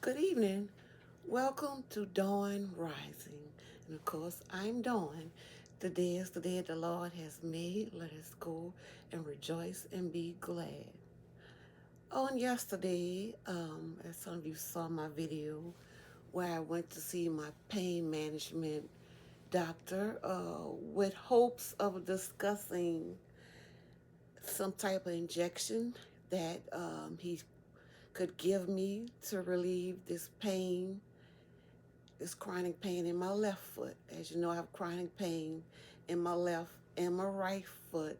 Good evening. Welcome to Dawn Rising. And of course, I'm Dawn. Today is the day the Lord has made. Let us go and rejoice and be glad. On yesterday, as some of you saw my video, where I went to see my pain management doctor with hopes of discussing some type of injection that he could give me to relieve this chronic pain in my left foot. As you know, I have chronic pain in my left and my right foot,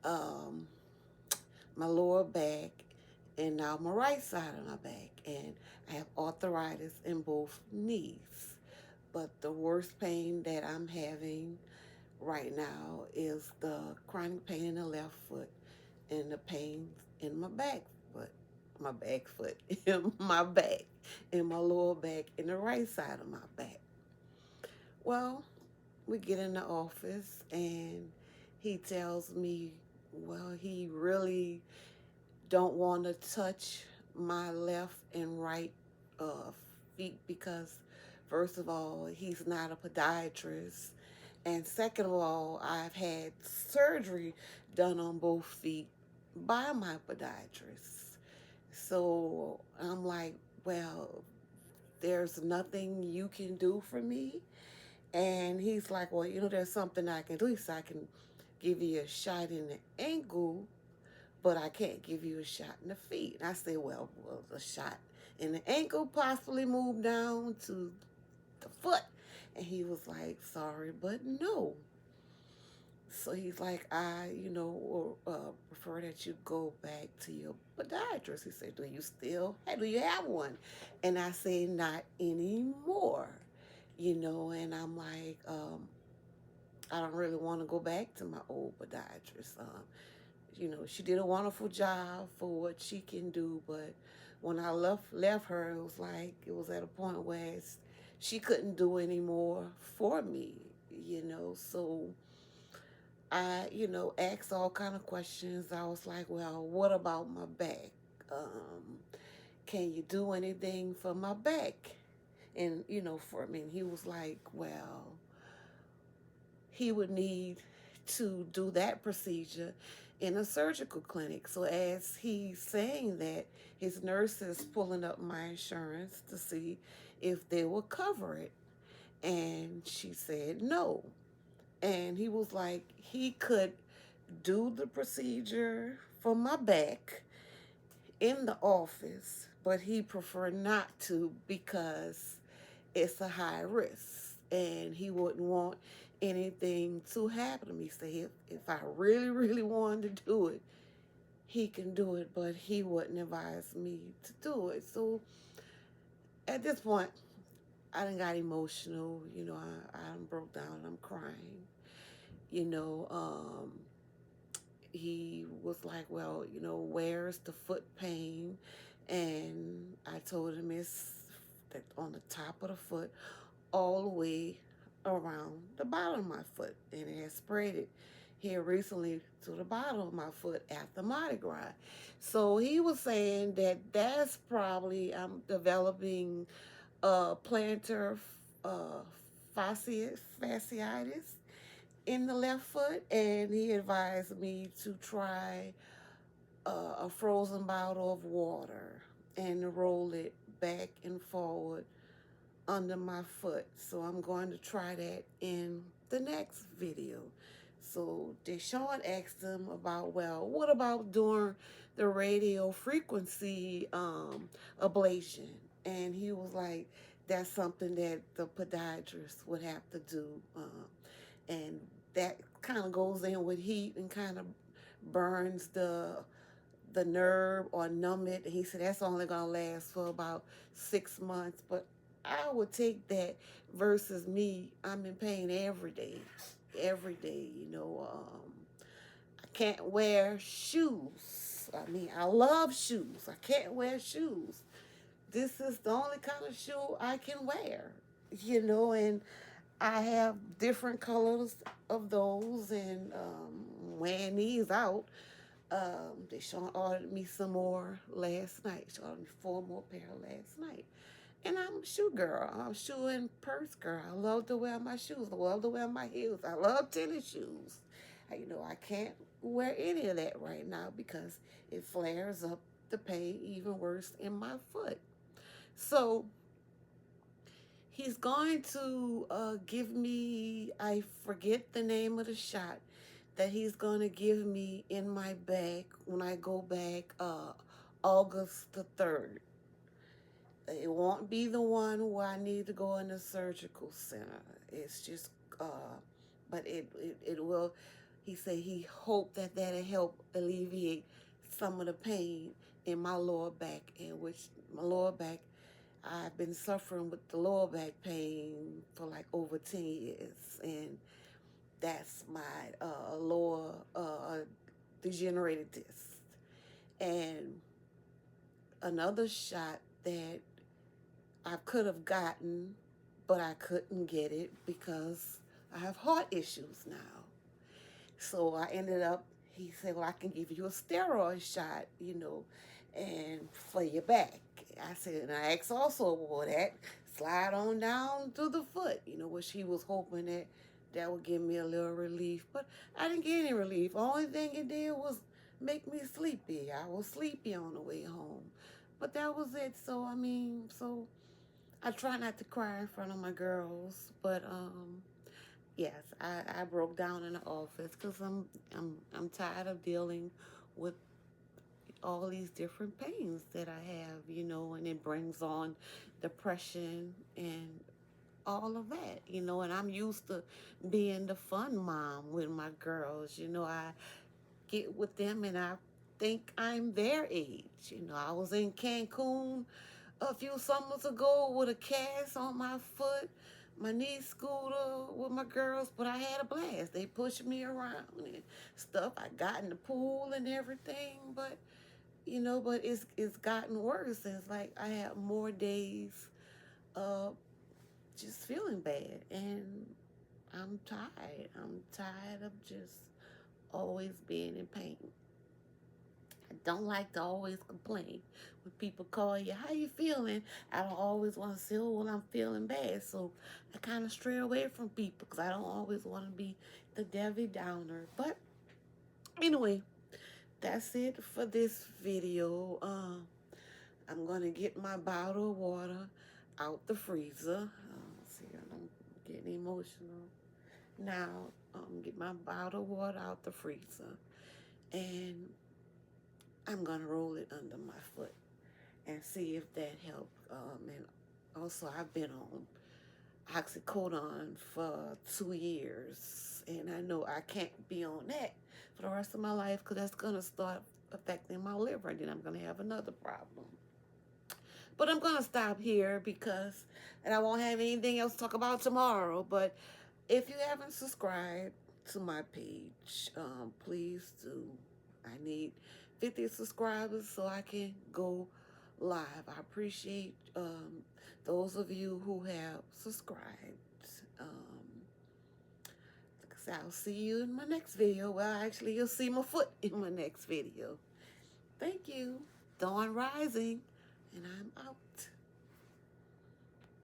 um, my lower back, and now my right side of my back. And I have arthritis in both knees. But the worst pain that I'm having right now is the chronic pain in the left foot and the pain in my back foot, my back foot, in my back, in my lower back, in the right side of my back. Well, we get in the office and he tells me, well, he really don't want to touch my left and right uh, feet because, first of all, he's not a podiatrist, and second of all, I've had surgery done on both feet by my podiatrist. So I'm like, well, there's nothing you can do for me. And he's like, well, there's something I can do. He said, I can give you a shot in the ankle, but I can't give you a shot in the feet. And I said, well, the shot in the ankle possibly move down to the foot. And he was like, sorry, but no. So he's like, prefer that you go back to your podiatrist. He said, do you have one? And I say, not anymore. And I'm like, I don't really want to go back to my old podiatrist. She did a wonderful job for what she can do, but when I left her, it was at a point where she couldn't do any more for me. So I, asked all kind of questions. I was like, well, what about my back? Can you do anything for my back? And, for me, and he was like, well, he would need to do that procedure in a surgical clinic. So as he's saying that, his nurse is pulling up my insurance to see if they will cover it. And she said no. And he was like, he could do the procedure for my back in the office, but he preferred not to because it's a high risk and he wouldn't want anything to happen to me. So if I really, really wanted to do it, he can do it, but he wouldn't advise me to do it. So at this point, I done got emotional. I done broke down and I'm crying. You know, um, he was like, well, where's the foot pain? And I told him it's on the top of the foot all the way around the bottom of my foot. And it has spread it here recently to the bottom of my foot after Mardi Gras. So he was saying that that's probably, I'm developing plantar uh, fasciitis in the left foot, and he advised me to try a frozen bottle of water and roll it back and forward under my foot. So I'm going to try that in the next video. So Deshaun asked him about, well, what about doing the radio frequency ablation? And he was like, that's something that the podiatrist would have to do. And that kind of goes in with heat and kind of burns the nerve or numb it. He said that's only gonna last for about 6 months, but I would take that versus me. I'm in pain every day, every day. I can't wear shoes. I mean, I love shoes. I can't wear shoes. This is the only kind of shoe I can wear. And I have different colors of those, and wearing these out. Deshaun ordered me some more last night. She ordered me 4 more pair last night. And I'm a shoe girl. I'm a shoe and purse girl. I love to wear my shoes. I love to wear my heels. I love tennis shoes. I can't wear any of that right now because it flares up the pain even worse in my foot. So he's going to give me, I forget the name of the shot that he's going to give me in my back when I go back August the 3rd. It won't be the one where I need to go in the surgical center. It's just, but it will. He said he hoped that that'll help alleviate some of the pain in my lower back, in which my lower back, I've been suffering with the lower back pain for like over 10 years, and that's my lower degenerated disc. And another shot that I could have gotten, but I couldn't get it because I have heart issues now. So I ended up, he said, well, I can give you a steroid shot, and for your back. I said, and I asked also, well, that slide on down to the foot, which he was hoping that would give me a little relief. But I didn't get any relief. The only thing it did was make me sleepy. I was sleepy on the way home. But that was it. So, I try not to cry in front of my girls, but yes, I broke down in the office because I'm tired of dealing with all these different pains that I have, and it brings on depression and all of that, and I'm used to being the fun mom with my girls. I get with them and I think I'm their age. I was in Cancun a few summers ago with a cast on my foot, my knee scooter with my girls, but I had a blast. They pushed me around and stuff. I got in the pool and everything, but it's gotten worse. It's like I have more days of just feeling bad, and I'm tired. I'm tired of just always being in pain. I don't like to always complain. When people call you, how you feeling? I don't always want to say, oh, well, I'm feeling bad. So I kind of stray away from people because I don't always want to be the Debbie Downer. But anyway, that's it for this video. I'm going to get my bottle of water out the freezer. See, I'm getting emotional. Now, get my bottle of water out the freezer. And I'm going to roll it under my foot and see if that helped. And also, I've been on oxycodone for 2 years, and I know I can't be on that for the rest of my life because that's going to start affecting my liver, and then I'm going to have another problem. But I'm going to stop here and I won't have anything else to talk about tomorrow. But if you haven't subscribed to my page, please do. I need 50 subscribers so I can go live. I appreciate those of you who have subscribed. Like I said, I'll see you in my next video. Well, actually, you'll see my foot in my next video. Thank you. Dawn Rising, and I'm out.